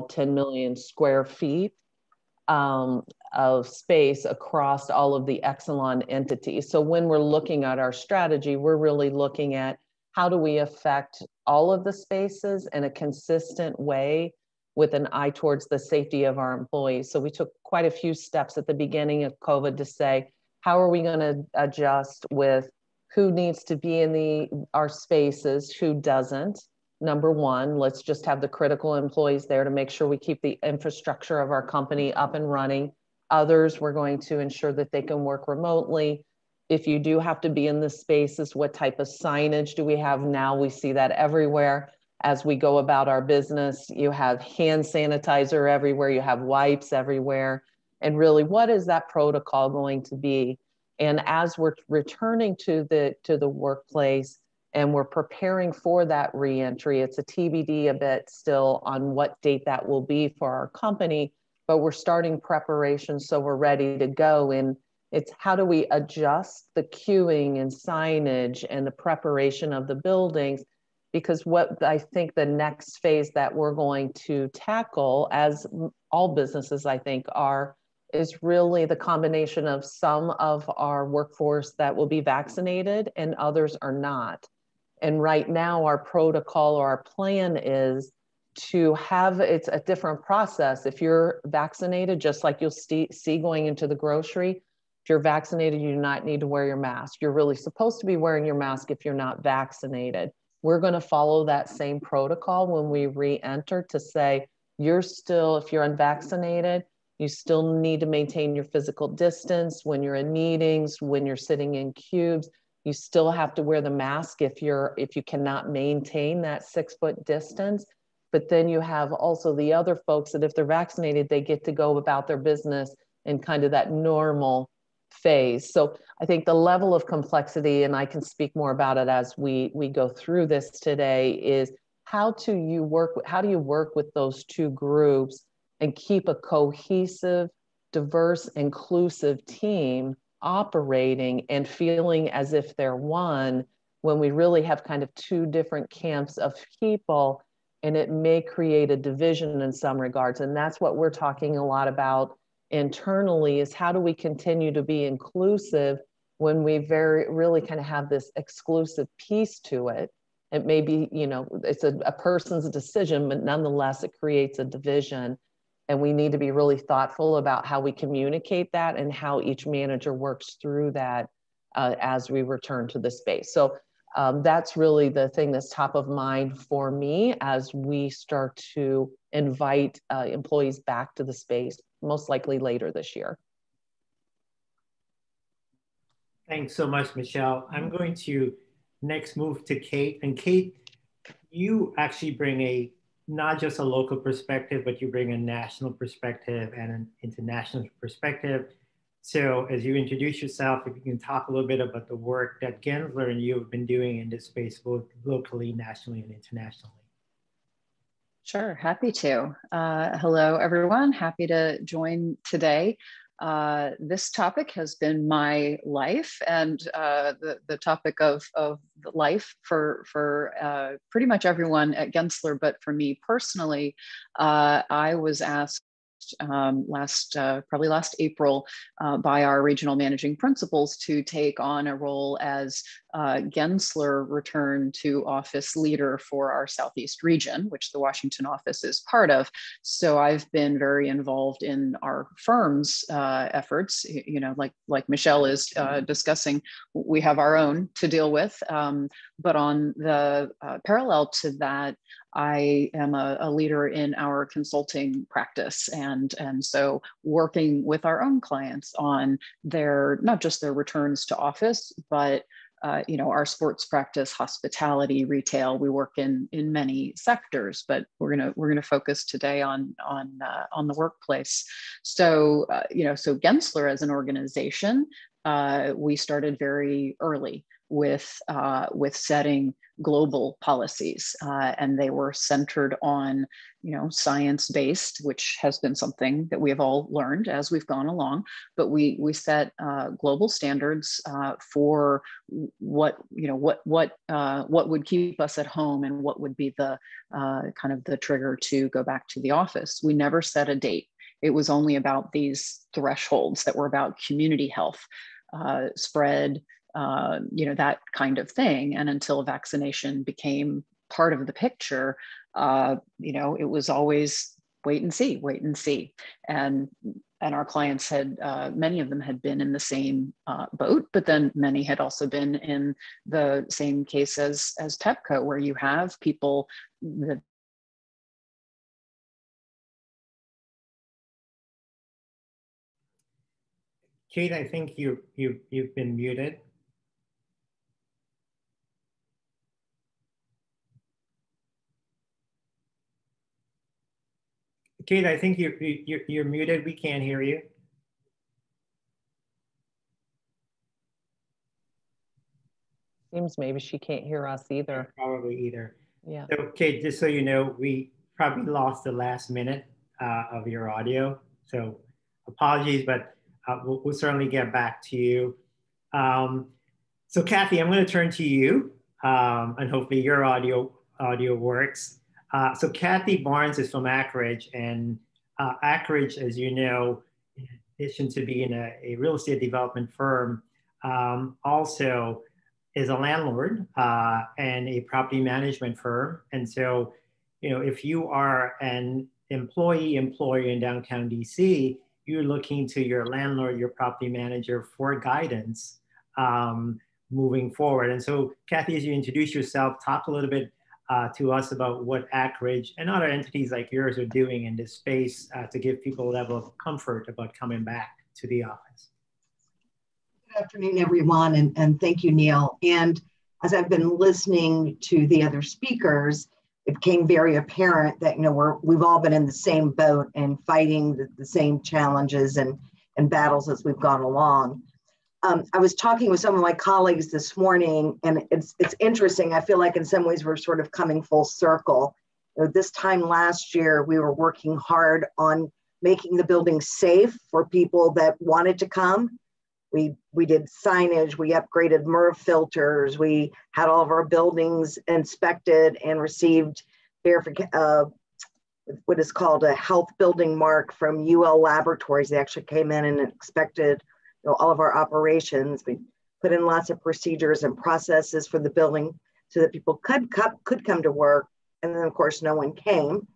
10 million square feet of space across all of the Exelon entities. So when we're looking at our strategy, we're really looking at how do we affect all of the spaces in a consistent way with an eye towards the safety of our employees. So we took quite a few steps at the beginning of COVID to say, how are we going to adjust with who needs to be in our spaces, who doesn't? Number one, let's just have the critical employees there to make sure we keep the infrastructure of our company up and running. Others, we're going to ensure that they can work remotely. If you do have to be in the spaces, what type of signage do we have now? We see that everywhere as we go about our business. You have hand sanitizer everywhere, you have wipes everywhere. And really, what is that protocol going to be? And as we're returning to the workplace, and we're preparing for that reentry. It's a TBD a bit still on what date that will be for our company, but we're starting preparation so we're ready to go. And it's how do we adjust the queuing and signage and the preparation of the buildings? Because what I think the next phase that we're going to tackle, as all businesses I think are, is really the combination of some of our workforce that will be vaccinated and others are not. And right now, our protocol or our plan is to have, it's a different process. If you're vaccinated, just like you'll see going into the grocery, if you're vaccinated, you do not need to wear your mask. You're really supposed to be wearing your mask if you're not vaccinated. We're going to follow that same protocol when we re-enter to say, you're still, if you're unvaccinated, you still need to maintain your physical distance when you're in meetings, when you're sitting in cubes. You still have to wear the mask if you cannot maintain that 6-foot distance. But then you have also the other folks that if they're vaccinated, they get to go about their business in kind of that normal phase. So I think the level of complexity, and I can speak more about it as we go through this today, is how do you work with those two groups and keep a cohesive, diverse, inclusive team operating and feeling as if they're one when we really have kind of two different camps of people, and it may create a division in some regards. And that's what we're talking a lot about internally, is how do we continue to be inclusive when we really kind of have this exclusive piece to it. It may be, it's a person's decision, but nonetheless, it creates a division. And we need to be really thoughtful about how we communicate that and how each manager works through that as we return to the space. So that's really the thing that's top of mind for me as we start to invite employees back to the space, most likely later this year. Thanks so much, Michele. I'm going to next move to Kate. And Kate, you actually bring not just a local perspective, but you bring a national perspective and an international perspective. So as you introduce yourself, if you can talk a little bit about the work that Gensler and you have been doing in this space, both locally, nationally, and internationally. Sure, happy to. Hello, everyone. Happy to join today. This topic has been my life and the topic of life for pretty much everyone at Gensler, but for me personally, I was asked probably last April by our regional managing principals to take on a role as Gensler return to office leader for our Southeast region, which the Washington office is part of. So I've been very involved in our firm's efforts. Like Michele is discussing, we have our own to deal with. But on the parallel to that, I am a leader in our consulting practice. And so working with our own clients on not just their returns to office, but our sports practice, hospitality, retail. We work in many sectors, but we're gonna focus today on the workplace. So so Gensler as an organization, we started very early with setting global policies, and they were centered on, science-based, which has been something that we have all learned as we've gone along. But we set global standards for what would keep us at home and what would be the kind of the trigger to go back to the office. We never set a date. It was only about these thresholds that were about community health, spread, that kind of thing. And until vaccination became part of the picture, it was always wait and see. And our clients had, many of them had been in the same boat, but then many had also been in the same case as Pepco, where you have people that Kate, I think you've been muted. Kate, I think you're muted. We can't hear you. Seems maybe she can't hear us either. Probably either. Yeah. So, Kate, just so you know, we probably lost the last minute of your audio. So apologies, but we'll certainly get back to you. So Kathy, I'm going to turn to you, and hopefully your audio works. So Kathy Barnes is from Akridge, and Akridge, as you know, in addition to being a real estate development firm, also is a landlord and a property management firm. And so, if you are an employer in downtown DC, you're looking to your landlord, your property manager for guidance moving forward. And so, Kathy, as you introduce yourself, talk a little bit to us about what Akridge and other entities like yours are doing in this space to give people a level of comfort about coming back to the office. Good afternoon, everyone, and thank you, Neil. And as I've been listening to the other speakers, it became very apparent that we've all been in the same boat and fighting the same challenges and battles as we've gone along. I was talking with some of my colleagues this morning, and it's interesting. I feel like in some ways we're sort of coming full circle. This time last year, we were working hard on making the building safe for people that wanted to come. We did signage, we upgraded MERV filters, we had all of our buildings inspected and received what is called a health building mark from UL Laboratories. They actually came in and inspected all of our operations. We put in lots of procedures and processes for the building so that people could come to work. And then of course, no one came.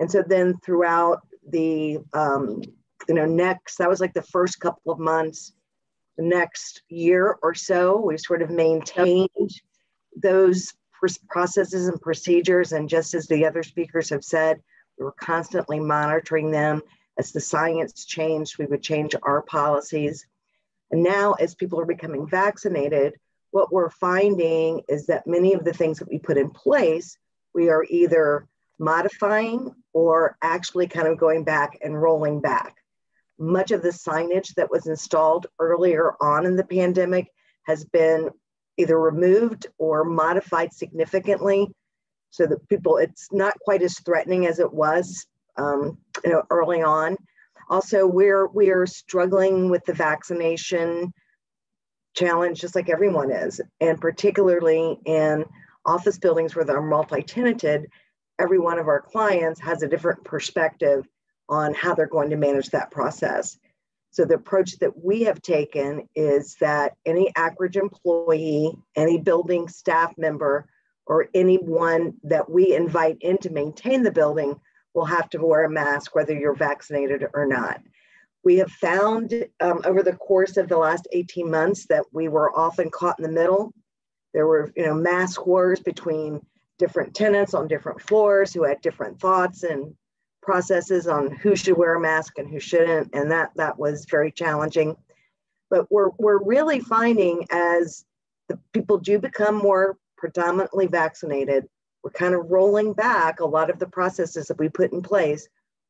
And so then throughout the, that was like the first couple of months. The next year or so, we sort of maintained those processes and procedures. And just as the other speakers have said, we were constantly monitoring them. As the science changed, we would change our policies. And now as people are becoming vaccinated, what we're finding is that many of the things that we put in place, we are either modifying or actually kind of going back and rolling back. Much of the signage that was installed earlier on in the pandemic has been either removed or modified significantly so that it's not quite as threatening as it was early on. Also, we are struggling with the vaccination challenge just like everyone is, and particularly in office buildings where they're multi-tenanted, every one of our clients has a different perspective on how they're going to manage that process. So the approach that we have taken is that any Akridge employee, any building staff member, or anyone that we invite in to maintain the building will have to wear a mask whether you're vaccinated or not. We have found over the course of the last 18 months that we were often caught in the middle. There were mask wars between different tenants on different floors who had different thoughts and processes on who should wear a mask and who shouldn't, and that was very challenging. But we're really finding as the people do become more predominantly vaccinated, we're kind of rolling back a lot of the processes that we put in place,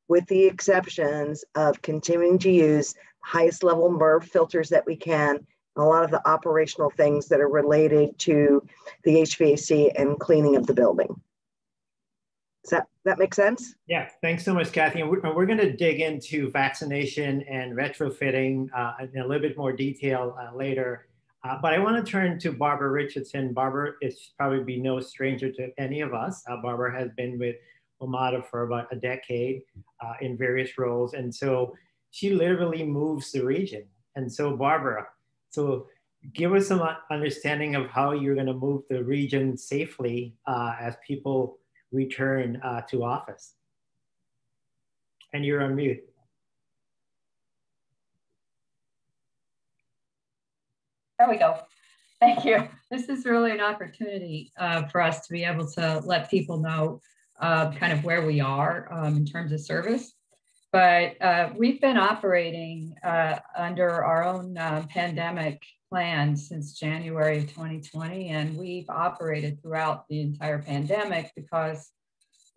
with the exceptions of continuing to use highest level MERV filters that we can a lot of the operational things that are related to the HVAC and cleaning of the building. Does that make sense? Yeah, thanks so much, Kathy. And we're going to dig into vaccination and retrofitting in a little bit more detail later. But I want to turn to Barbara Richardson. Barbara is probably no stranger to any of us. Barbara has been with WMATA for about a decade in various roles. And so she literally moves the region. And so Barbara, so give us some understanding of how you're going to move the region safely as people return to office. And you're on mute. There we go. Thank you. This is really an opportunity for us to be able to let people know kind of where we are in terms of service. But we've been operating under our own pandemic plan since January of 2020, and we've operated throughout the entire pandemic because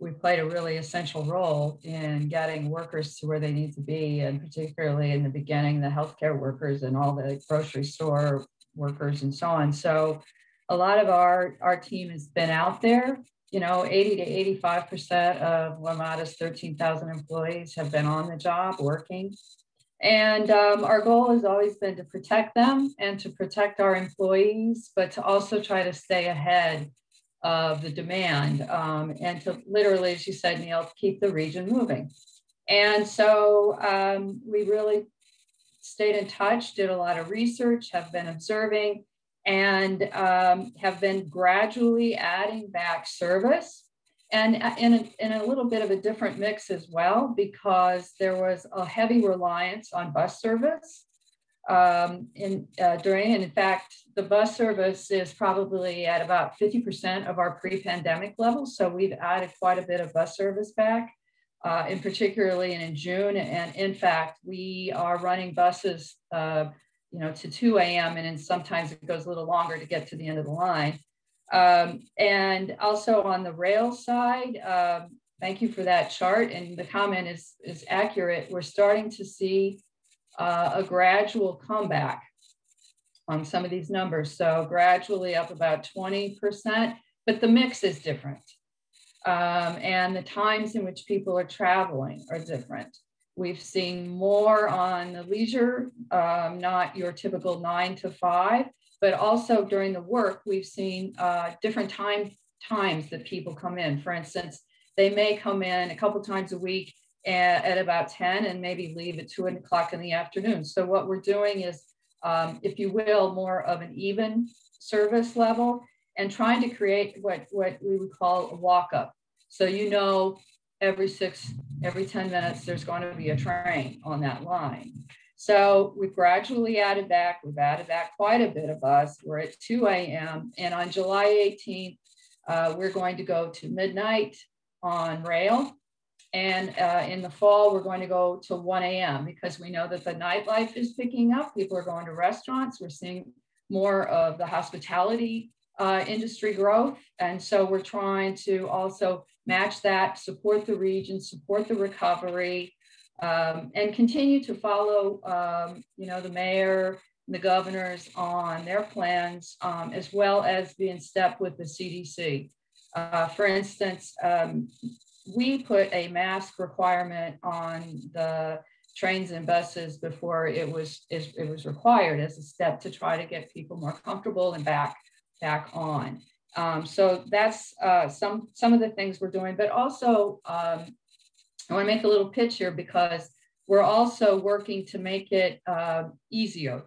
we played a really essential role in getting workers to where they need to be, and particularly in the beginning, the healthcare workers and all the grocery store workers and so on. So a lot of our team has been out there. You know, 80 to 85% of WMATA's 13,000 employees have been on the job working. And our goal has always been to protect them and to protect our employees, but to also try to stay ahead of the demand and to literally, as you said, Neil, keep the region moving. And so we really stayed in touch, did a lot of research, have been observing, and have been gradually adding back service, and in a little bit of a different mix as well, because there was a heavy reliance on bus service and in fact, the bus service is probably at about 50% of our pre-pandemic levels. So we've added quite a bit of bus service back, in particularly in June. And in fact, we are running buses you know, to 2 a.m. and then sometimes it goes a little longer to get to the end of the line. And also on the rail side, thank you for that chart. And the comment is accurate. We're starting to see a gradual comeback on some of these numbers. So gradually up about 20%, but the mix is different. And the times in which people are traveling are different. We've seen more on the leisure, not your typical 9 to 5, but also during the work, we've seen different times that people come in. For instance, they may come in a couple times a week at about 10 and maybe leave at 2 o'clock in the afternoon. So what we're doing is, if you will, more of an even service level and trying to create what we would call a walk-up. So you know, every 10 minutes, there's going to be a train on that line. So we've gradually added back. We've added back quite a bit of us. We're at 2 a.m. And on July 18th, we're going to go to midnight on rail. And in the fall, we're going to go to 1 a.m. because we know that the nightlife is picking up. People are going to restaurants. We're seeing more of the hospitality industry growth. And so we're trying to also match that, support the region, support the recovery, and continue to follow, you know, the mayor, the governors on their plans, as well as be in step with the CDC. For instance, we put a mask requirement on the trains and buses before it was required as a step to try to get people more comfortable and back on. So that's some of the things we're doing, but also I want to make a little pitch here because we're also working to make it easier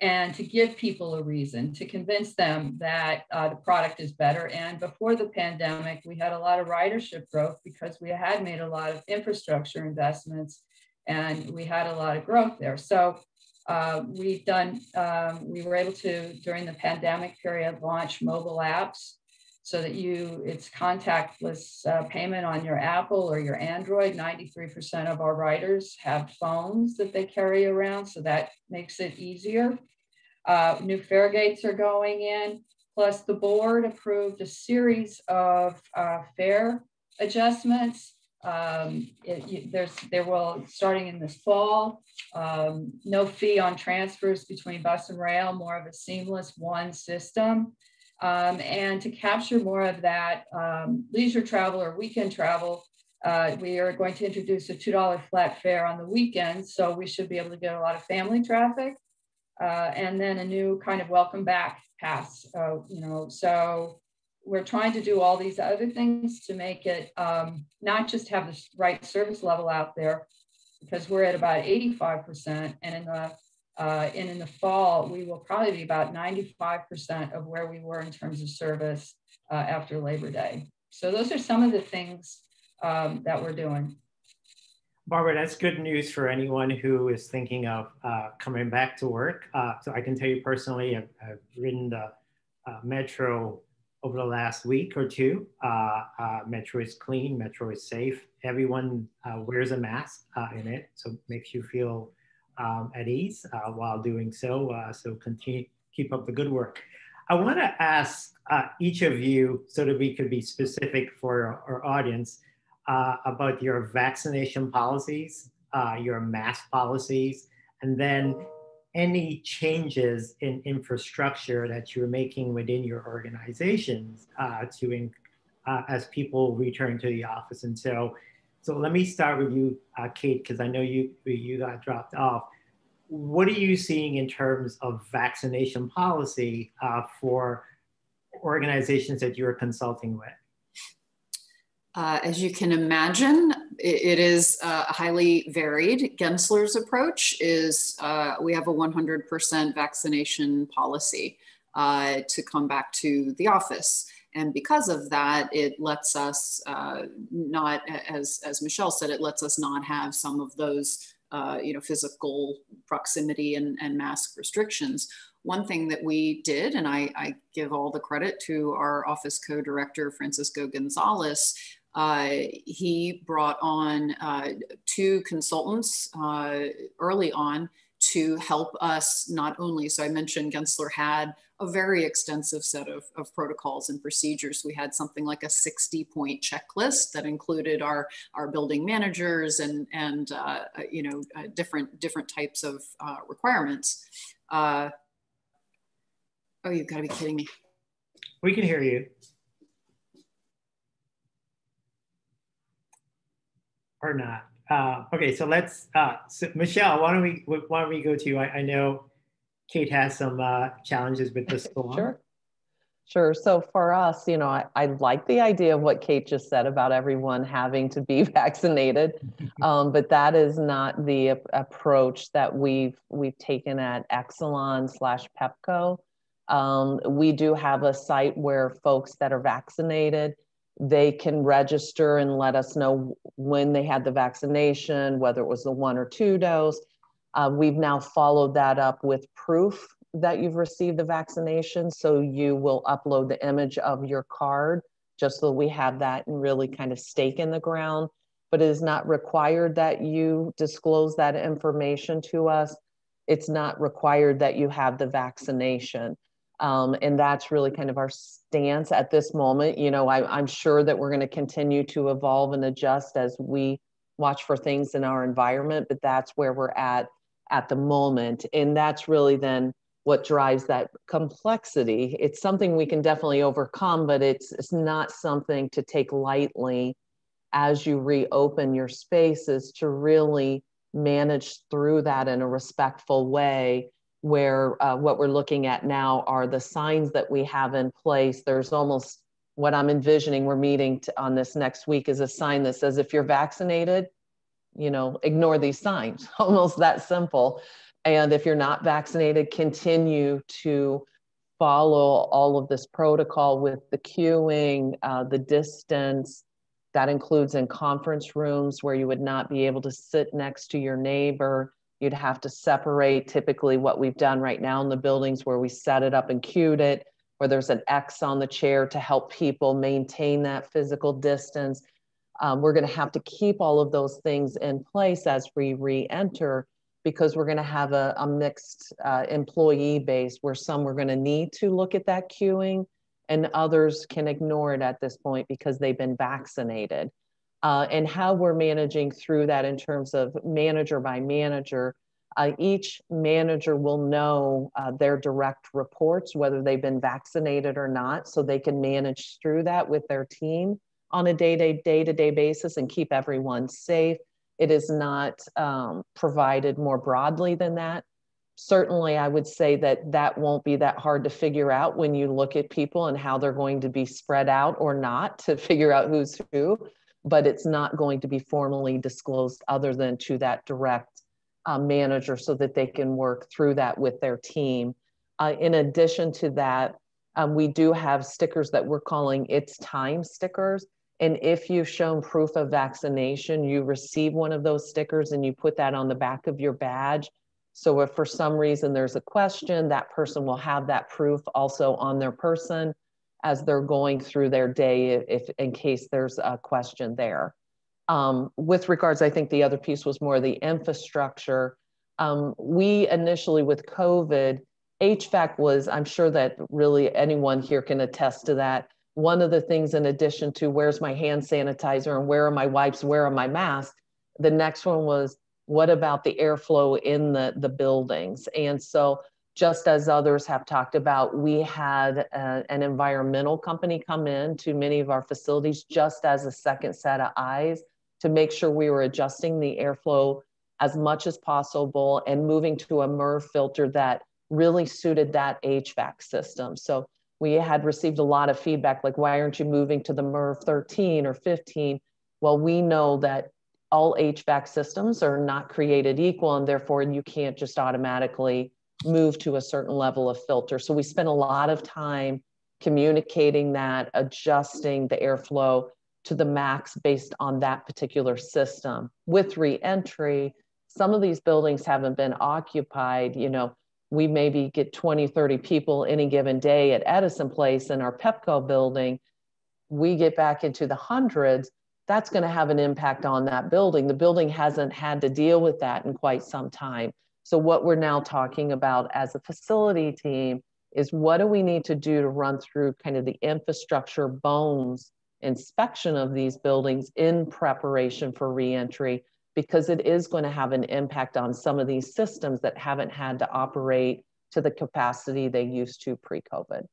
and to give people a reason to convince them that the product is better. And before the pandemic, we had a lot of ridership growth because we had made a lot of infrastructure investments and we had a lot of growth there. So we were able to, during the pandemic period, launch mobile apps so that it's contactless payment on your Apple or your Android. 93% of our riders have phones that they carry around, so that makes it easier. New fare gates are going in, plus the board approved a series of fare adjustments There will, starting in this fall, no fee on transfers between bus and rail, more of a seamless one system. And to capture more of that leisure travel or weekend travel, we are going to introduce a $2 flat fare on the weekends. So we should be able to get a lot of family traffic. And then a new kind of welcome back pass, so we're trying to do all these other things to make it not just have the right service level out there, because we're at about 85%, and in the fall we will probably be about 95% of where we were in terms of service after Labor Day. So those are some of the things that we're doing. Barbara, that's good news for anyone who is thinking of coming back to work. So I can tell you personally, I've ridden the Metro over the last week or two. Metro is clean, Metro is safe. Everyone wears a mask in it, so it makes you feel at ease while doing so. So keep up the good work. I want to ask each of you, so that we could be specific for our audience, about your vaccination policies, your mask policies, and then any changes in infrastructure that you're making within your organizations as people return to the office. And so let me start with you, Kate, because I know you got dropped off. What are you seeing in terms of vaccination policy for organizations that you're consulting with? As you can imagine, it is highly varied. Gensler's approach is we have a 100% vaccination policy to come back to the office. And because of that, it lets us not, as Michele said, it lets us not have some of those physical proximity and mask restrictions. One thing that we did, and I give all the credit to our office co-director, Francisco Gonzalez, he brought on 2 consultants early on to help us not only, so I mentioned Gensler had a very extensive set of protocols and procedures. We had something like a 60-point checklist that included our building managers and different types of requirements. Oh, you've got to be kidding me. We can hear you. Or not. Okay, so let's, so Michele, why don't we go to you? I know Kate has some challenges with this storm. Sure. So for us, I like the idea of what Kate just said about everyone having to be vaccinated, but that is not the approach that we've taken at Exelon/Pepco. We do have a site where folks that are vaccinated, they can register and let us know when they had the vaccination, whether it was the 1 or 2 dose. We've now followed that up with proof that you've received the vaccination. So you will upload the image of your card just so we have that and really kind of stake in the ground. But it is not required that you disclose that information to us. It's not required that you have the vaccination. And that's really kind of our stance at this moment. I'm sure that we're going to continue to evolve and adjust as we watch for things in our environment, but that's where we're at the moment. And that's really then what drives that complexity. It's something we can definitely overcome, but it's not something to take lightly as you reopen your spaces, to really manage through that in a respectful way, where what we're looking at now are the signs that we have in place. There's almost what I'm envisioning, we're meeting on this next week, is a sign that says, if you're vaccinated, ignore these signs, almost that simple. And if you're not vaccinated, continue to follow all of this protocol with the queuing, the distance. That includes in conference rooms where you would not be able to sit next to your neighbor. You'd have to separate. Typically what we've done right now in the buildings where we set it up and queued it, where there's an X on the chair to help people maintain that physical distance. We're going to have to keep all of those things in place as we re-enter, because we're going to have a mixed employee base where some we're going to need to look at that queuing and others can ignore it at this point because they've been vaccinated. and how we're managing through that in terms of manager by manager. Each manager will know their direct reports, whether they've been vaccinated or not, so they can manage through that with their team on a day-to-day basis and keep everyone safe. It is not provided more broadly than that. Certainly, I would say that that won't be that hard to figure out when you look at people and how they're going to be spread out or not to figure out who's who, but it's not going to be formally disclosed other than to that direct manager so that they can work through that with their team. In addition to that, we do have stickers that we're calling It's Time stickers. And if you've shown proof of vaccination, you receive one of those stickers and you put that on the back of your badge. So if for some reason there's a question, that person will have that proof also on their person as they're going through their day, if in case there's a question there. With regards, I think the other piece was more the infrastructure. We initially with COVID, HVAC was, I'm sure that really anyone here can attest to that. One of the things, in addition to where's my hand sanitizer and where are my wipes, where are my masks, the next one was, what about the airflow in the buildings? And so just as others have talked about, we had an environmental company come in to many of our facilities just as a second set of eyes to make sure we were adjusting the airflow as much as possible and moving to a MERV filter that really suited that HVAC system. So we had received a lot of feedback, like, why aren't you moving to the MERV 13 or 15? Well, we know that all HVAC systems are not created equal, and therefore you can't just automatically move to a certain level of filter. So we spent a lot of time communicating that, adjusting the airflow to the max based on that particular system. With reentry, some of these buildings haven't been occupied. You know, we maybe get 20, 30 people any given day at Edison Place in our Pepco building. We get back into the hundreds, that's going to have an impact on that building. The building hasn't had to deal with that in quite some time. So what we're now talking about as a facility team is, what do we need to do to run through kind of the infrastructure bones inspection of these buildings in preparation for reentry, because it is going to have an impact on some of these systems that haven't had to operate to the capacity they used to pre-COVID.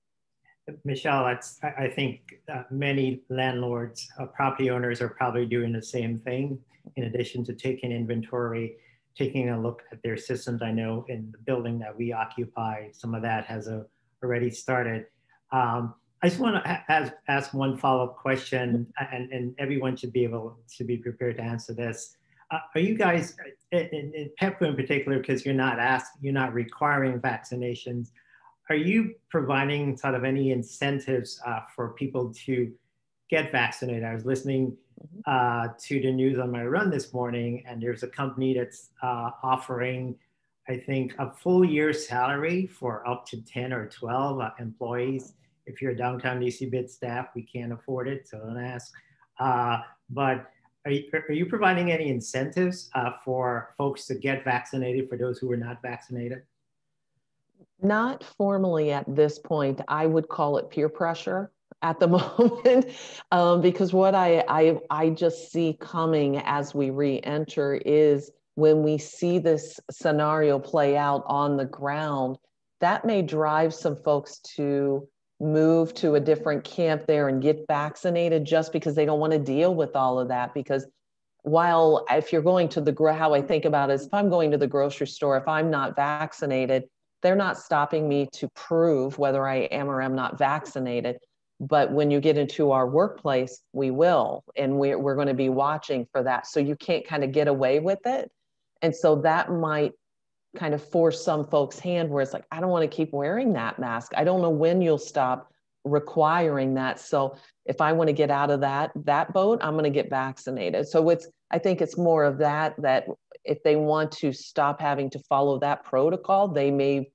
Michele, I think many landlords, property owners are probably doing the same thing. In addition to taking inventory, taking a look at their systems. I know in the building that we occupy, some of that has already started. I just want to ask one follow-up question, and everyone should be able to be prepared to answer this. Are you guys, in Pepco in particular, because you're not requiring vaccinations, are you providing sort of any incentives for people to get vaccinated? I was listening to the news on my run this morning, and there's a company that's offering, I think, a full year's salary for up to 10 or 12 employees. If you're a Downtown DC Bid staff, we can't afford it, so don't ask. But are you providing any incentives for folks to get vaccinated for those who are not vaccinated? Not formally at this point. I would call it peer pressure at the moment, because what I just see coming as we re-enter is, when we see this scenario play out on the ground, that may drive some folks to move to a different camp there and get vaccinated just because they don't want to deal with all of that. Because while if you're going to how I think about it is, if I'm going to the grocery store, if I'm not vaccinated, they're not stopping me to prove whether I am or am not vaccinated. But when you get into our workplace, we will, and we're going to be watching for that. So you can't kind of get away with it. And so that might kind of force some folks' hand where it's like, I don't want to keep wearing that mask. I don't know when you'll stop requiring that. So if I want to get out of that boat, I'm going to get vaccinated. So I think it's more of that if they want to stop having to follow that protocol, they may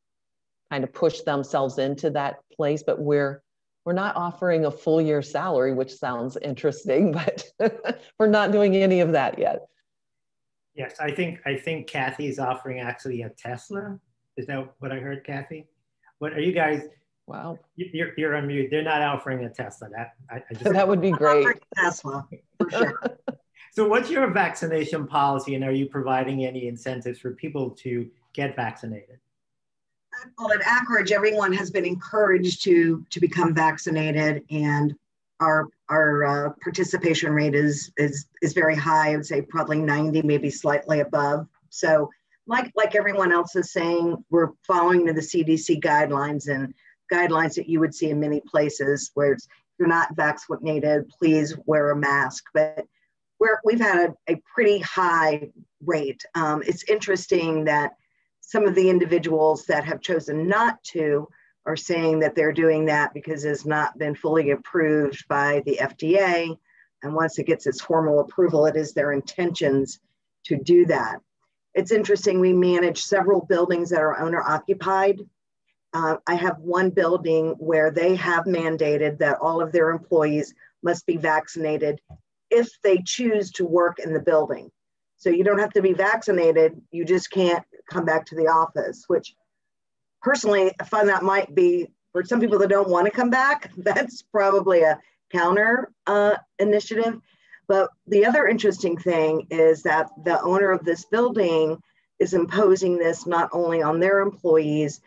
kind of push themselves into that place. But we're not offering a full year salary, which sounds interesting, but we're not doing any of that yet. Yes, I think Kathy's offering actually a Tesla. Is that what I heard, Kathy? What are you guys? Wow, you're on mute. They're not offering a Tesla. That would be great. Tesla, for sure. So what's your vaccination policy, and are you providing any incentives for people to get vaccinated? Well, at Akridge, everyone has been encouraged to become vaccinated, and our participation rate is very high. I would say probably 90, maybe slightly above. So like everyone else is saying, we're following the CDC guidelines and guidelines that you would see in many places where it's, if you're not vaccinated, please wear a mask. But we've had a pretty high rate. It's interesting that some of the individuals that have chosen not to are saying that they're doing that because it's not been fully approved by the FDA. And once it gets its formal approval, it is their intentions to do that. It's interesting, we manage several buildings that are owner occupied. I have one building where they have mandated that all of their employees must be vaccinated if they choose to work in the building. So you don't have to be vaccinated, you just can't come back to the office, which personally, I find that might be, for some people that don't want to come back, that's probably a counter initiative. But the other interesting thing is that the owner of this building is imposing this not only on their employees,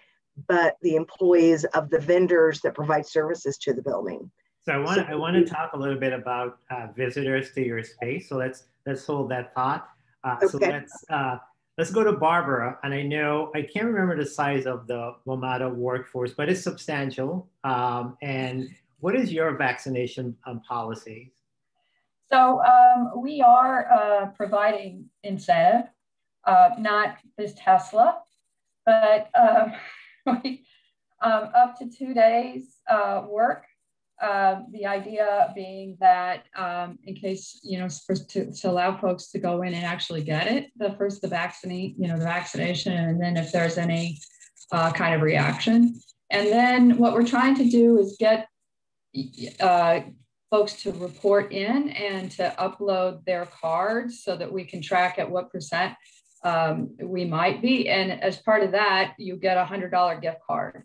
but the employees of the vendors that provide services to the building. So I want to talk a little bit about visitors to your space. So let's hold that thought. Okay. So let's go to Barbara. And I know, I can't remember the size of the WMATA workforce, but it's substantial. And what is your vaccination policy? So we are providing incentive, not this Tesla, but we, up to 2 days work. The idea being that in case, to allow folks to go in and actually get it, the vaccination, and then if there's any kind of reaction. And then what we're trying to do is get folks to report in and to upload their cards so that we can track at what percent we might be. And as part of that, you get a $100 gift card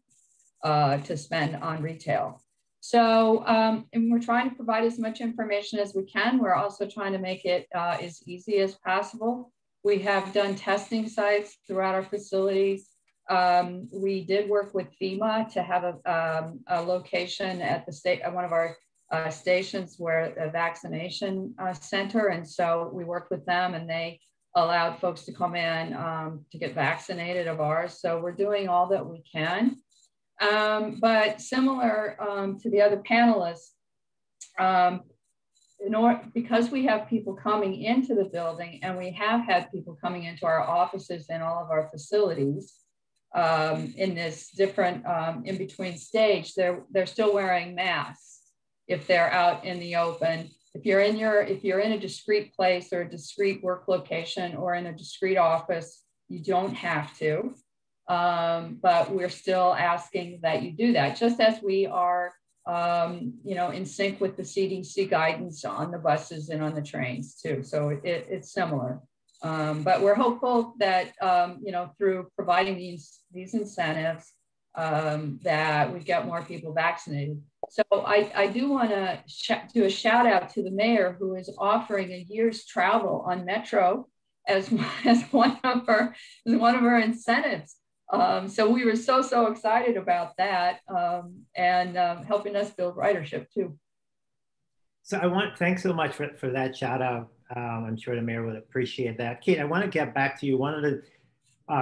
to spend on retail. So, and we're trying to provide as much information as we can. We're also trying to make it as easy as possible. We have done testing sites throughout our facilities. We did work with FEMA to have a location at the state, at one of our stations where a vaccination center. And so we worked with them and they allowed folks to come in to get vaccinated of ours. So we're doing all that we can. But similar to the other panelists, because we have people coming into the building and we have had people coming into our offices and all of our facilities in this different in-between stage, they're still wearing masks if they're out in the open. If you're in a discrete place or a discrete work location or in a discrete office, you don't have to. But we're still asking that you do that, just as we are, in sync with the CDC guidance on the buses and on the trains too. So it's similar. But we're hopeful that, through providing these incentives, that we get more people vaccinated. So I do want to do a shout out to the mayor, who is offering a year's travel on Metro as one of our incentives. So we were so excited about that, and helping us build ridership too. So thanks so much for that shout out. I'm sure the mayor would appreciate that. Kate, I want to get back to you. One of the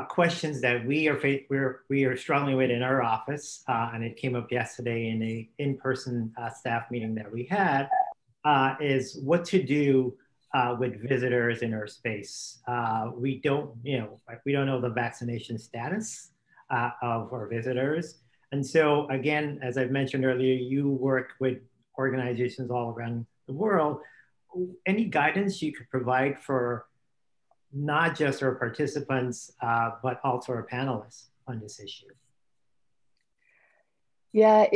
questions that we are struggling with in our office, and it came up yesterday in a in-person staff meeting that we had, is what to do with visitors in our space. We don't know the vaccination status of our visitors. And so again, as I've mentioned earlier, you work with organizations all around the world. Any guidance you could provide for not just our participants, but also our panelists on this issue? Yeah,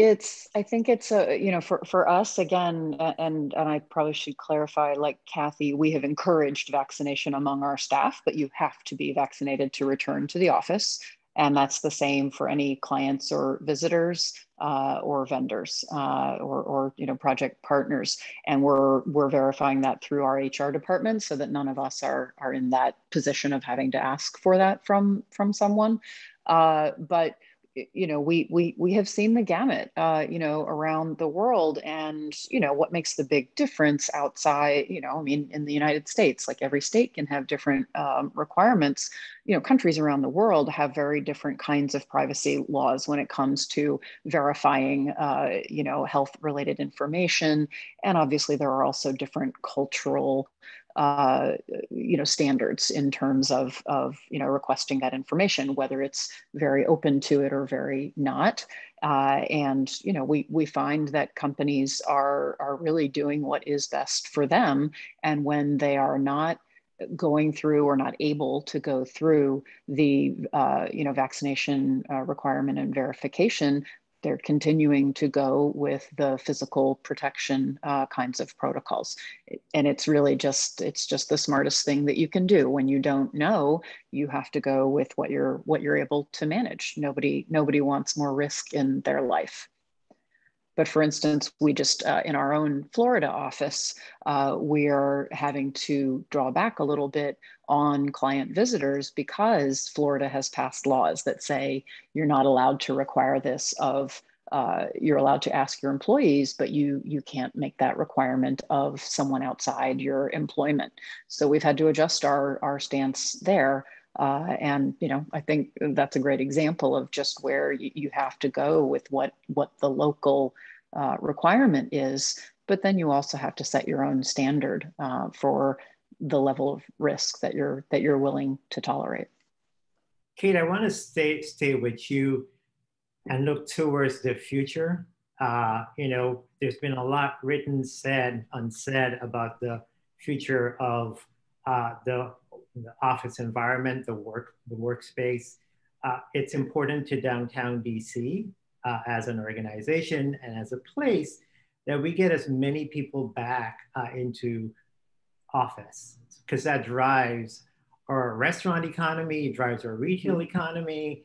I think it's for us again, and I probably should clarify, like Kathy, we have encouraged vaccination among our staff, but you have to be vaccinated to return to the office. And that's the same for any clients or visitors or vendors or project partners. And we're verifying that through our HR department so that none of us are in that position of having to ask for that from someone. But we have seen the gamut, around the world, and, what makes the big difference outside, in the United States, like every state can have different requirements. Countries around the world have very different kinds of privacy laws when it comes to verifying, health related information. And obviously there are also different cultural standards in terms of requesting that information, whether it's very open to it or very not. And we find that companies are really doing what is best for them. And when they are not going through or not able to go through the vaccination requirement and verification, they're continuing to go with the physical protection kinds of protocols. And it's just the smartest thing that you can do. When you don't know, you have to go with what you're able to manage. Nobody wants more risk in their life. But for instance, we just, in our own Florida office, we are having to draw back a little bit on client visitors because Florida has passed laws that say you're not allowed to require this of, you're allowed to ask your employees, but you can't make that requirement of someone outside your employment. So we've had to adjust our stance there. And I think that's a great example of just where you have to go with what the local requirement is, but then you also have to set your own standard for the level of risk that you're willing to tolerate. Kate, I want to stay with you and look towards the future. There's been a lot written, said, unsaid about the future of the office environment, the workspace. It's important to Downtown DC as an organization and as a place that we get as many people back into office, because that drives our restaurant economy, drives our retail economy.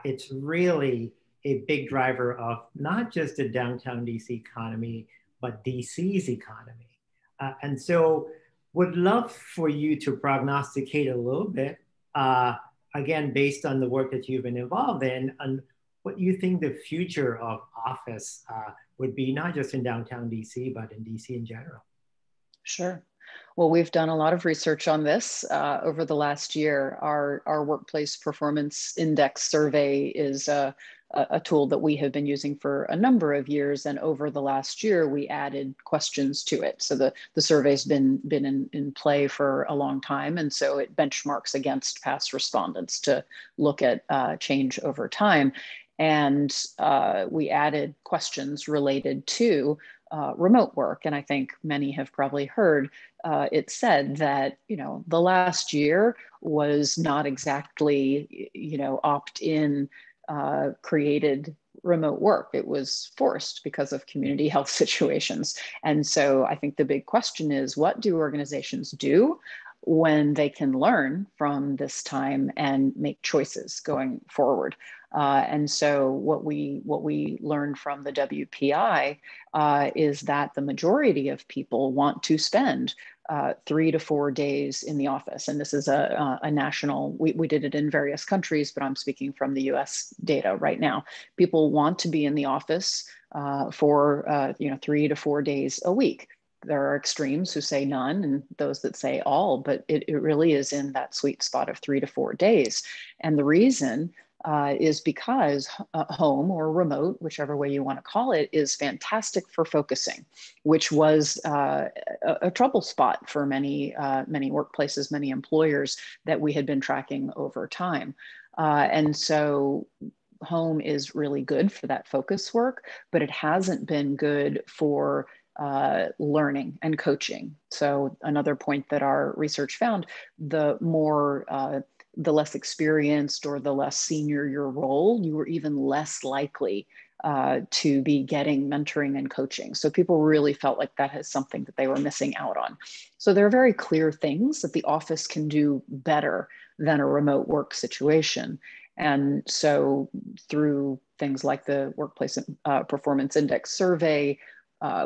It's really a big driver of not just the Downtown DC economy, but DC's economy. And so would love for you to prognosticate a little bit, again, based on the work that you've been involved in, on what you think the future of office would be, not just in Downtown DC, but in DC in general. Sure. Well, we've done a lot of research on this over the last year. Our Workplace Performance Index survey is a tool that we have been using for a number of years. And over the last year, we added questions to it. So the survey's been in play for a long time. And so it benchmarks against past respondents to look at change over time. And we added questions related to remote work. And I think many have probably heard it said that, the last year was not exactly, opt-in created remote work. It was forced because of community health situations. And so I think the big question is, what do organizations do when they can learn from this time and make choices going forward? And so what we learned from the WPI is that the majority of people want to spend 3 to 4 days in the office. And this is a national, we did it in various countries, but I'm speaking from the US data right now. People want to be in the office for 3 to 4 days a week. There are extremes who say none and those that say all, but it really is in that sweet spot of 3 to 4 days. And the reason is because home or remote, whichever way you want to call it, is fantastic for focusing, which was a trouble spot for many workplaces, many employers that we had been tracking over time. And so home is really good for that focus work, but it hasn't been good for learning and coaching. So another point that our research found, the less experienced or the less senior your role, you were even less likely to be getting mentoring and coaching. So people really felt like that is something that they were missing out on. So there are very clear things that the office can do better than a remote work situation. And so through things like the Workplace Performance Index survey,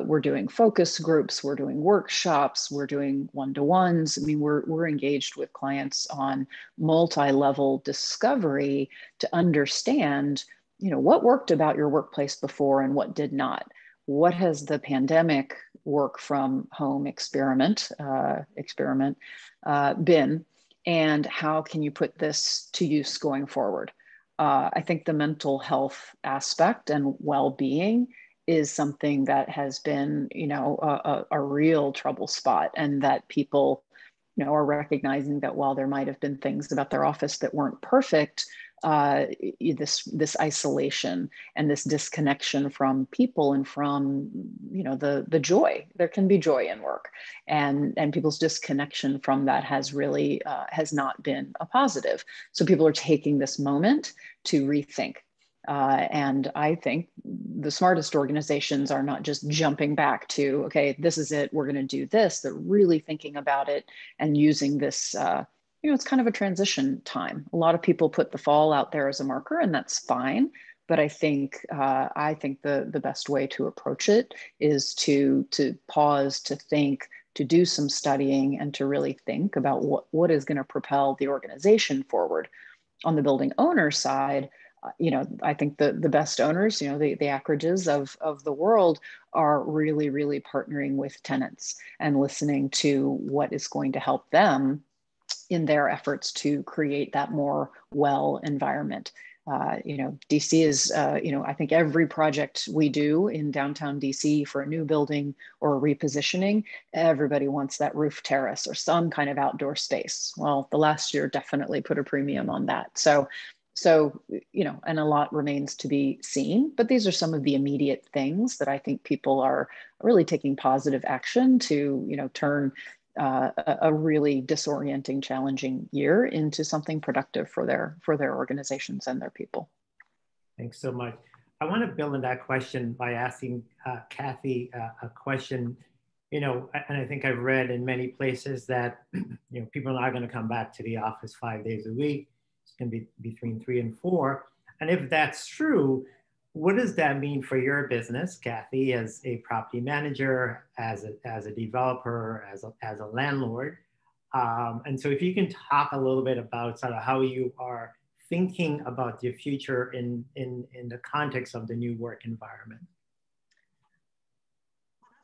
we're doing focus groups, we're doing workshops, we're doing one-to-ones. I mean, we're engaged with clients on multi-level discovery to understand, you know, what worked about your workplace before and what did not. What has the pandemic work from home experiment been, and how can you put this to use going forward? I think the mental health aspect and well-being is something that has been, you know, a real trouble spot, and that people, you know, are recognizing that while there might have been things about their office that weren't perfect, this isolation and this disconnection from people and from, you know, the joy. There can be joy in work, and people's disconnection from that has really has not been a positive. So people are taking this moment to rethink. And I think the smartest organizations are not just jumping back to, okay, this is it, we're going to do this. They're really thinking about it and using this, you know, it's kind of a transition time. A lot of people put the fall out there as a marker, and that's fine. But I think the best way to approach it is to pause, to think, to do some studying, and to really think about what is going to propel the organization forward. On the building owner side, you know, I think the best owners, you know, the Akridges of the world are really, really partnering with tenants and listening to what is going to help them in their efforts to create that more well environment. You know, DC is, you know, I think every project we do in downtown DC for a new building or a repositioning, everybody wants that roof terrace or some kind of outdoor space. Well, the last year definitely put a premium on that. So, you know, and a lot remains to be seen, but these are some of the immediate things that I think people are really taking positive action to, you know, turn a really disorienting, challenging year into something productive for their organizations and their people. Thanks so much. I want to build on that question by asking Kathy a question. You know, and I think I've read in many places that, you know, people are not going to come back to the office 5 days a week. It's going to be between 3 and 4. And if that's true, what does that mean for your business, Kathy, as a property manager, as a developer, as a landlord? And so if you can talk a little bit about sort of how you are thinking about the future in the context of the new work environment.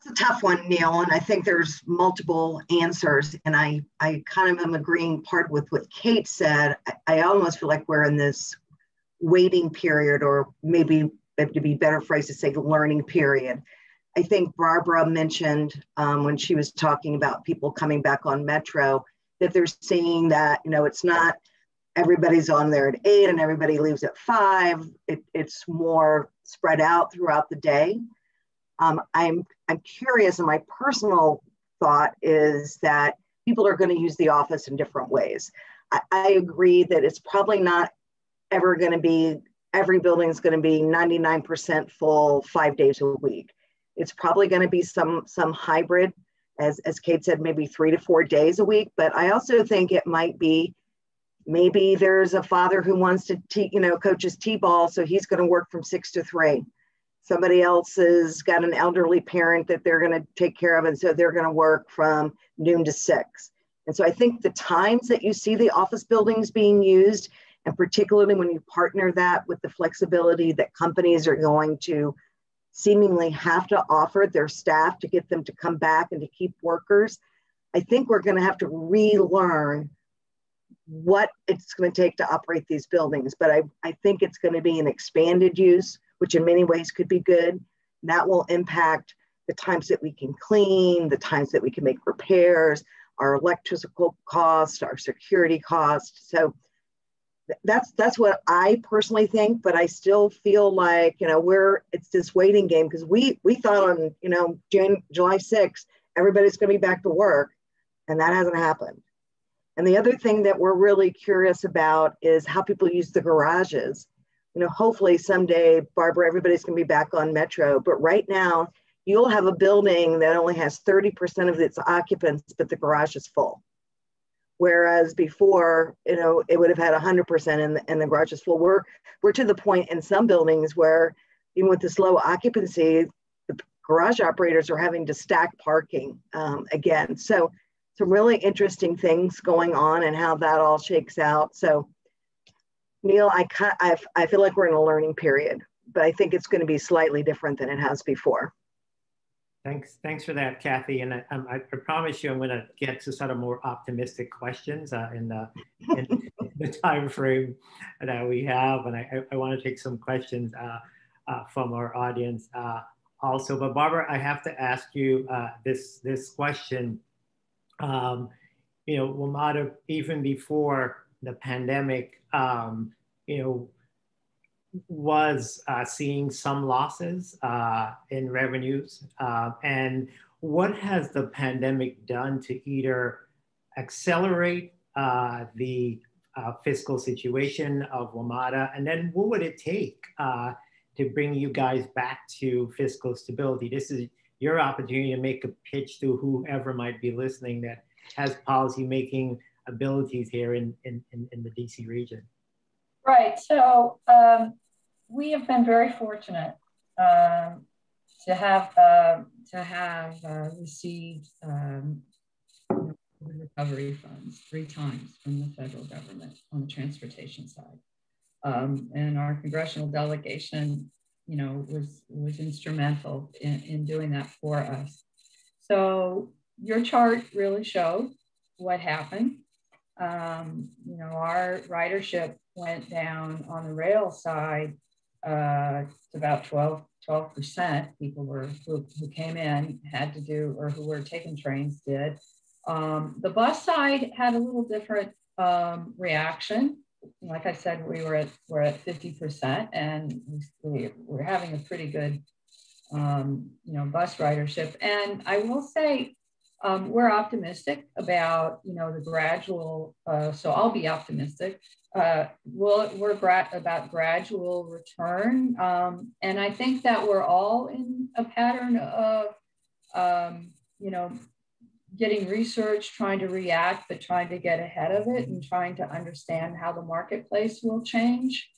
It's a tough one, Neil, and I think there's multiple answers. And I kind of am agreeing part with what Kate said. I almost feel like we're in this waiting period, or maybe to be better phrased to say learning period. I think Barbara mentioned when she was talking about people coming back on Metro, that they're seeing that, you know, it's not everybody's on there at 8 and everybody leaves at 5. It's more spread out throughout the day. I'm curious, and my personal thought is that people are going to use the office in different ways. I agree that it's probably not ever going to be, every building is going to be 99% full 5 days a week. It's probably going to be some hybrid, as Kate said, maybe 3 to 4 days a week. But I also think it might be, maybe there's a father who wants to coaches t-ball, so he's going to work from 6 to 3. Somebody else has got an elderly parent that they're going to take care of, and so they're going to work from noon to 6. And so I think the times that you see the office buildings being used, and particularly when you partner that with the flexibility that companies are going to seemingly have to offer their staff to get them to come back and to keep workers, I think we're going to have to relearn what it's going to take to operate these buildings. But I think it's going to be an expanded use, which in many ways could be good. That will impact the times that we can clean, the times that we can make repairs, our electrical costs, our security costs. So that's what I personally think, but I still feel like, it's this waiting game, because we thought on, July 6th, everybody's going to be back to work, and that hasn't happened. And the other thing that we're really curious about is how people use the garages. Hopefully someday, Barbara, everybody's going to be back on Metro, but right now you'll have a building that only has 30% of its occupants, but the garage is full. Whereas before, you know, it would have had 100% and the garage is full. We're to the point in some buildings where even with this low occupancy, the garage operators are having to stack parking again. So some really interesting things going on and how that all shakes out. So Neil, I feel like we're in a learning period, but I think it's going to be slightly different than it has before. Thanks for that, Kathy. And I promise you, I'm going to get to sort of more optimistic questions in the time frame that we have. And I want to take some questions from our audience also. But Barbara, I have to ask you this question. You know, WMATA, even before the pandemic, you know, was seeing some losses in revenues. And what has the pandemic done to either accelerate the fiscal situation of WMATA? And then what would it take to bring you guys back to fiscal stability? This is your opportunity to make a pitch to whoever might be listening that has policy-making abilities here in the DC region. Right, so we have been very fortunate to have received recovery funds 3 times from the federal government on the transportation side. And our congressional delegation, you know, was instrumental in doing that for us. So your chart really showed what happened. You know, our ridership went down on the rail side to about 12%. People who came in had to do, or who were taking trains did. The bus side had a little different reaction. Like I said, we're at 50%, and we're having a pretty good you know, bus ridership. And I will say, we're optimistic about, you know, the gradual, so I'll be optimistic. We're about gradual return. And I think that we're all in a pattern of, you know, getting research, trying to react, but trying to get ahead of it and trying to understand how the marketplace will change.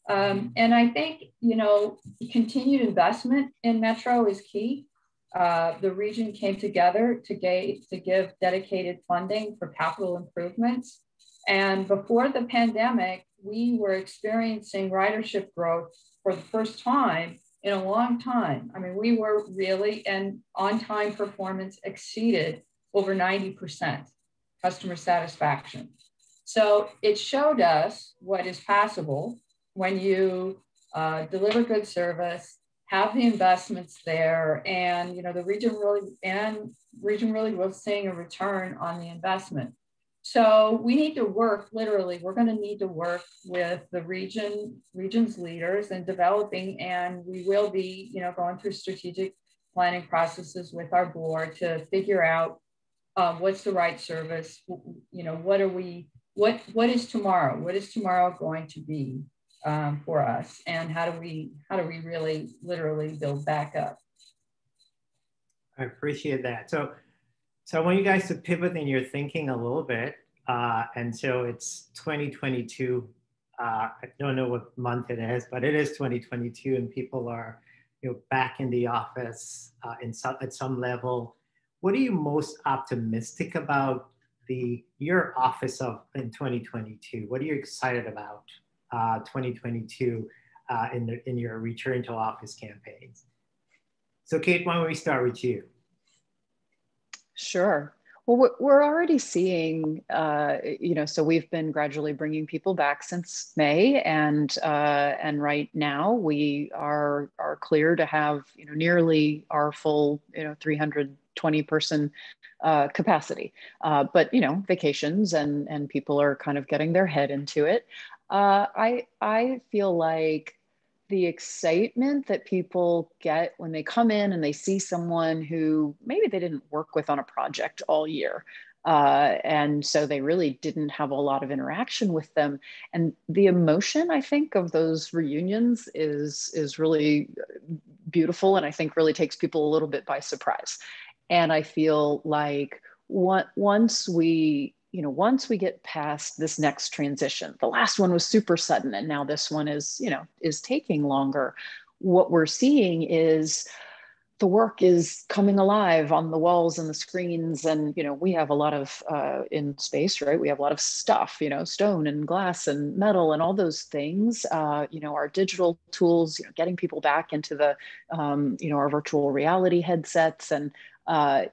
And I think, you know, continued investment in Metro is key. The region came together to give dedicated funding for capital improvements. And before the pandemic, we were experiencing ridership growth for the first time in a long time. I mean, we were really, and on-time performance exceeded over 90% customer satisfaction. So it showed us what is possible when you deliver good service, have the investments there, and you know, the region really was seeing a return on the investment. So we need to work, literally, we're going to need to work with the region's leaders and developing, and we will be, you know, going through strategic planning processes with our board to figure out what's the right service, you know, what is tomorrow? What is tomorrow going to be for us, and how do we really literally build back up? I appreciate that. So I want you guys to pivot in your thinking a little bit. And so it's 2022. I don't know what month it is, but it is 2022, and people are, you know, back in the office at some level. What are you most optimistic about your office in 2022? What are you excited about 2022 in your return to office campaigns? So Kate, why don't we start with you? Sure. Well, we're already seeing, you know, so we've been gradually bringing people back since May, and right now we are clear to have, you know, nearly our full, you know, 320 person capacity. But you know, vacations and people are kind of getting their head into it. I feel like the excitement that people get when they come in and they see someone who maybe they didn't work with on a project all year. And so they really didn't have a lot of interaction with them. And the emotion, I think, of those reunions is really beautiful, and I think really takes people a little bit by surprise. And I feel like once we you know, once we get past this next transition, the last one was super sudden, and now this one is, you know, is taking longer. What we're seeing is the work is coming alive on the walls and the screens. And, you know, we have a lot of in space, right? We have a lot of stuff, you know, stone and glass and metal and all those things, you know, our digital tools, you know, getting people back into the, you know, our virtual reality headsets and,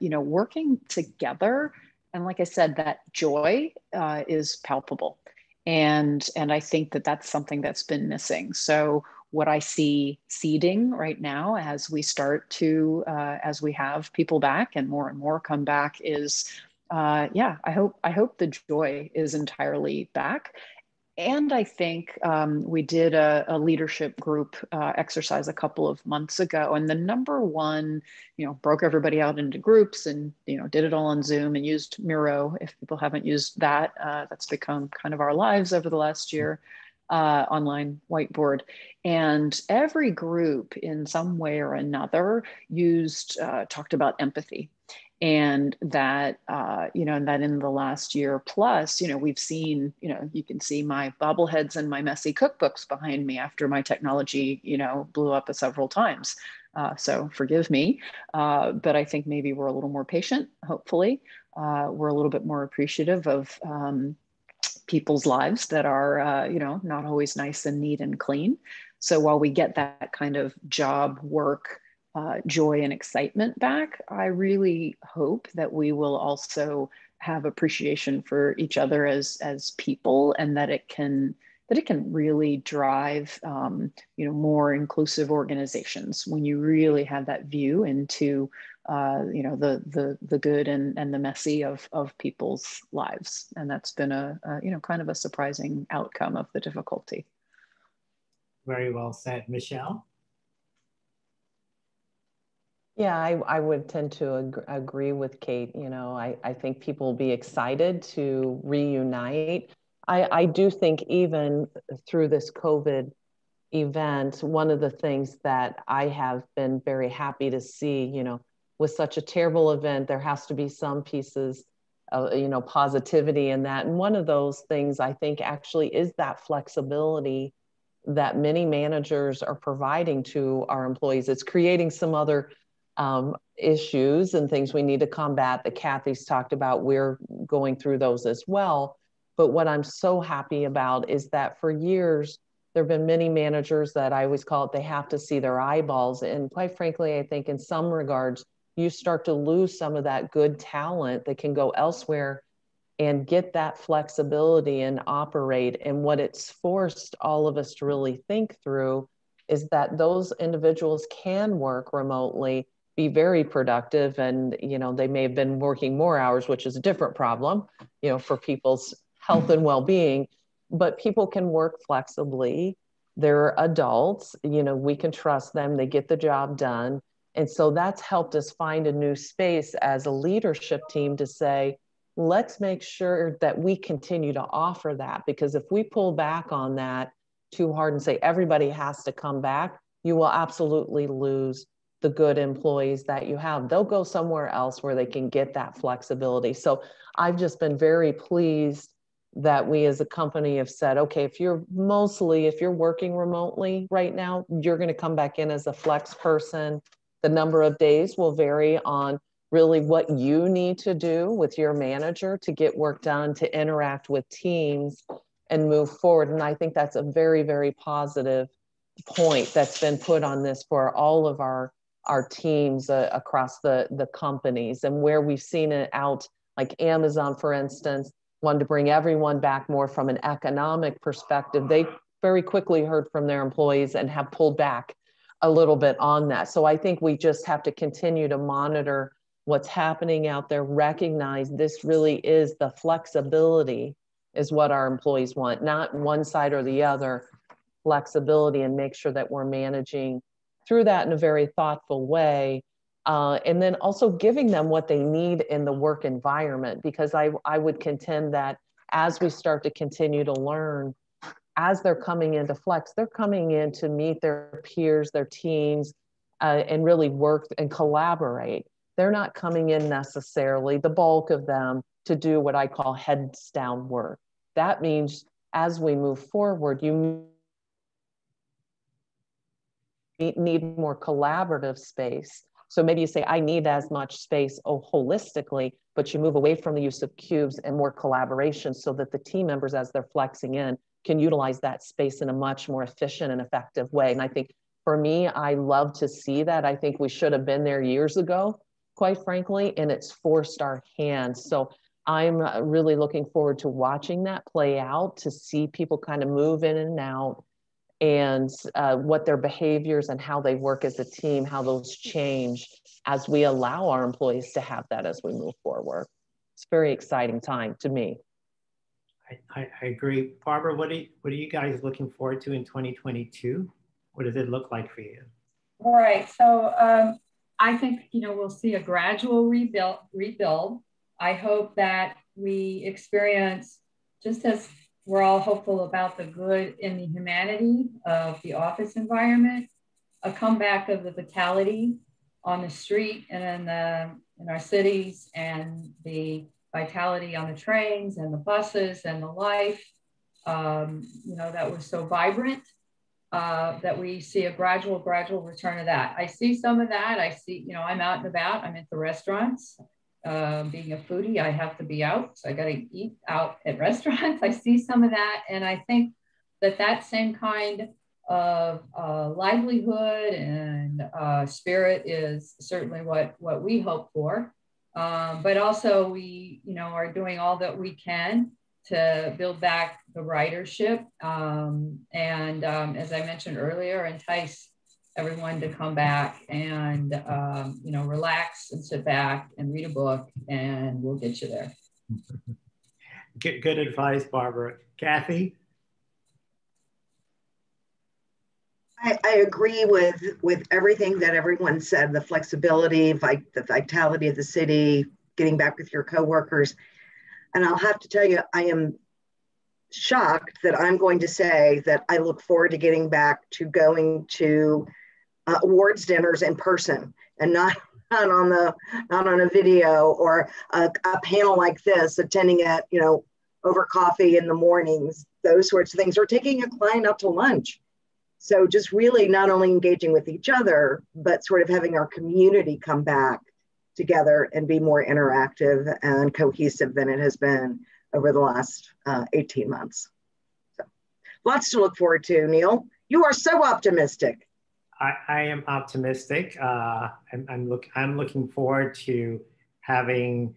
you know, working together. And like I said, that joy is palpable. And I think that that's something that's been missing. So what I see seeding right now as we start to, as we have people back and more come back is, yeah, I hope the joy is entirely back. And I think we did a leadership group exercise a couple of months ago, and the number one, you know, broke everybody out into groups and, you know, did it all on Zoom and used Miro. If people haven't used that, that's become kind of our lives over the last year. Online whiteboard, and every group in some way or another talked about empathy, and that you know, and that in the last year plus, you know, we've seen, you know, you can see my bobbleheads and my messy cookbooks behind me after my technology, you know, blew up several times. So forgive me, but I think maybe we're a little more patient. Hopefully, we're a little bit more appreciative of people's lives that are, you know, not always nice and neat and clean. So while we get that kind of job, work, joy and excitement back, I really hope that we will also have appreciation for each other as people, and that it can really drive, you know, more inclusive organizations when you really have that view into, you know, the good and the messy of people's lives. And that's been a, you know, kind of a surprising outcome of the difficulty. Very well said. Michele? Yeah, I would tend to agree with Kate. You know, I think people will be excited to reunite. I do think even through this COVID event, one of the things that I have been very happy to see, you know, with such a terrible event, there has to be some pieces of, you know, positivity in that. And one of those things I think actually is that flexibility that many managers are providing to our employees. It's creating some other issues and things we need to combat that Kathy's talked about. We're going through those as well. But what I'm so happy about is that for years, there have been many managers that I always call it, they have to see their eyeballs. And quite frankly, I think in some regards, you start to lose some of that good talent that can go elsewhere and get that flexibility and operate. And what it's forced all of us to really think through is that those individuals can work remotely, be very productive. And, you know, they may have been working more hours, which is a different problem, you know, for people's health and well-being, but people can work flexibly. They're adults, you know, we can trust them, they get the job done. And so that's helped us find a new space as a leadership team to say, let's make sure that we continue to offer that, because if we pull back on that too hard and say everybody has to come back, you will absolutely lose the good employees that you have. They'll go somewhere else where they can get that flexibility. So I've just been very pleased that we as a company have said, okay, if you're working remotely right now, you're going to come back in as a flex person. The number of days will vary on really what you need to do with your manager to get work done, to interact with teams and move forward. And I think that's a very, very positive point that's been put on this for all of our teams across the companies, and where we've seen it out, like Amazon, for instance, wanted to bring everyone back more from an economic perspective. They very quickly heard from their employees and have pulled back a little bit on that. So I think we just have to continue to monitor what's happening out there, recognize this really is the flexibility is what our employees want, not one side or the other, flexibility, and make sure that we're managing through that in a very thoughtful way. And then also giving them what they need in the work environment, because I would contend that as we start to continue to learn, as they're coming into flex, they're coming in to meet their peers, their teams, and really work and collaborate. They're not coming in necessarily, the bulk of them, to do what I call heads down work. That means as we move forward, you need more collaborative space. So maybe you say, I need as much space holistically, but you move away from the use of cubes and more collaboration so that the team members, as they're flexing in, can utilize that space in a much more efficient and effective way. And I think for me, I love to see that. I think we should have been there years ago, quite frankly, and it's forced our hands. So I'm really looking forward to watching that play out, to see people kind of move in and out, and what their behaviors and how they work as a team, how those change as we allow our employees to have that as we move forward. It's a very exciting time to me. I agree. Barbara, what are you guys looking forward to in 2022? What does it look like for you? Right. So I think, we'll see a gradual rebuild. I hope that we experience, just as we're all hopeful about the good in the humanity of the office environment, a comeback of the vitality on the street and in our cities, and the vitality on the trains and the buses and the life, that was so vibrant, that we see a gradual return of that. I see some of that. I see, I'm out and about, I'm at the restaurants. Being a foodie, I have to be out, so I got to eat out at restaurants. I see some of that, and I think that same kind of livelihood and spirit is certainly what we hope for. But also we, are doing all that we can to build back the ridership, and as I mentioned earlier, entice everyone to come back and relax and sit back and read a book, and we'll get you there. Good advice, Barbara. Kathy? I agree with everything that everyone said, the flexibility, the vitality of the city, getting back with your coworkers. And I'll have to tell you, I am shocked that I'm going to say that I look forward to getting back to going to awards dinners in person, and not on a video or a panel like this, attending it, over coffee in the mornings, those sorts of things, or taking a client out to lunch. So just really not only engaging with each other, but sort of having our community come back together and be more interactive and cohesive than it has been over the last 18 months. So lots to look forward to, Neil. You are so optimistic. I am optimistic. I'm looking forward to having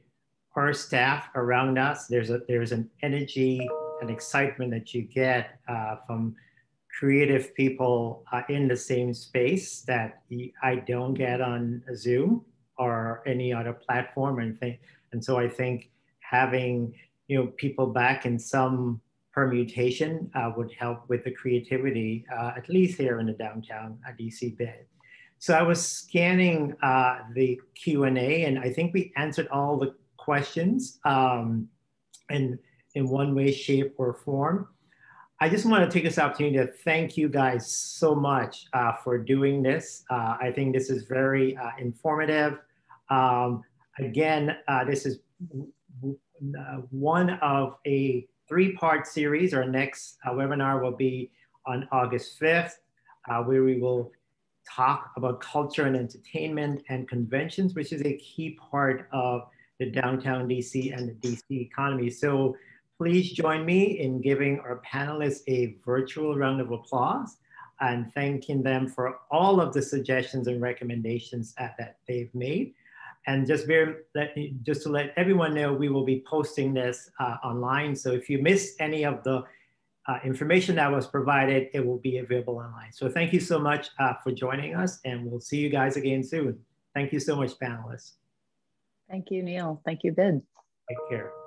our staff around us. There's an energy and excitement that you get from creative people in the same space that I don't get on Zoom or any other platform or anything. And so I think having people back in some permutation would help with the creativity, at least here in the downtown DC bit. So I was scanning the Q&A, and I think we answered all the questions in one way, shape, or form. I just want to take this opportunity to thank you guys so much for doing this. I think this is very informative. Again, this is one of a 3-part series. Our next webinar will be on August 5th, where we will talk about culture and entertainment and conventions, which is a key part of the downtown DC and the DC economy. So please join me in giving our panelists a virtual round of applause and thanking them for all of the suggestions and recommendations that they've made. And just to let everyone know, we will be posting this online. So if you missed any of the information that was provided, it will be available online. So thank you so much for joining us, and we'll see you guys again soon. Thank you so much, panelists. Thank you, Neil. Thank you, Bid. Take care.